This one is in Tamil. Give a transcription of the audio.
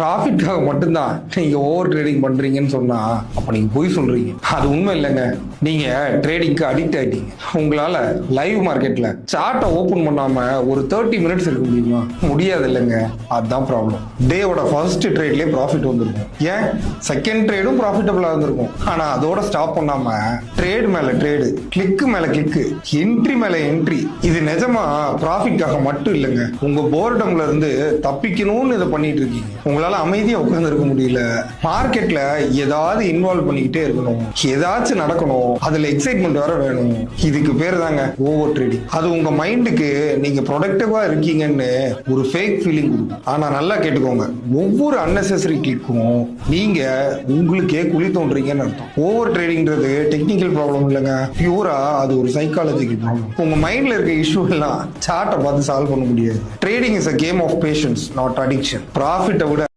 ப்ராஃபிட்காக மட்டும்தான் நீங்க ஓவர் ட்ரேடிங் பண்றீங்கன்னு சொன்னா அப்ப நீங்க போய் சொல்றீங்க. அது உண்மை இல்லைங்க. நீங்க ட்ரேடிங்க்கு அடிக்ட் ஆயிட்டீங்க. உங்களால லைவ் மார்க்கெட்ல சார்ட்டை ஓபன் பண்ணாம ஒரு 30 மினிட்ஸ் இருக்க முடியுமா? முடியாது இல்லைங்க. அதுதான் ப்ராப்ளம். டேவோட ஃபர்ஸ்ட் ட்ரேட்லயே ப்ராஃபிட் வந்திருக்கும். ஏன் செகண்ட் ட்ரேடும் ப்ராஃபிட்டபிளா இருந்திருக்கும். ஆனா அதோட ஸ்டாப் பண்ணாம ட்ரேட் மேல ட்ரேடு, கிளிக்கு மேல கிளிக்கு, என்ட்ரி மேல என்ட்ரி. இது நிஜமா ப்ராஃபிட்காக மட்டும் இல்லைங்க. உங்க போர்டம்ல இருந்து தப்பிக்கணும்னு இதை பண்ணிட்டு இருக்கீங்க. உங்களால அமைதியா உட்கார்ந்து இருக்க முடியல. மார்க்கெட்ல ஏதாவது இன்வால்வ் பண்ணிக்கிட்டே இருக்கணும், ஏதாச்சும் நடக்கணும், அதுல எக்ஸைட்மெண்ட் வர வேணும். இதுக்கு பேர் தாங்க ஓவர் ட்ரேடிங். அது உங்க மைண்டுக்கு நீங்க ப்ரொடக்டிவா இருக்கீங்கன்னு ஒரு ஃபேக் ஃபீலிங் கொடுக்கும். ஆனா நல்லா கேட்டுக்கோங்க, ஒவ்வொரு அன்னெசரி கிளிக்கும் நீங்க உங்களுக்கே குழி தோன்றீங்கன்னு அர்த்தம். ஓவர் ட்ரேடிங்ன்றது டெக்னிக்கல் ப்ராப்ளம் இல்லைங்க, பியூரா அது ஒரு சைக்காலஜிக்கல் ப்ராப்ளம். உங்க மைண்ட்ல இருக்க இஷ்யூ எல்லாம் சார்ட்டை பார்த்து சால்வ் பண்ண முடியாது. Trading is a game of patience, not addiction. ப்ராஃபிட்டை விட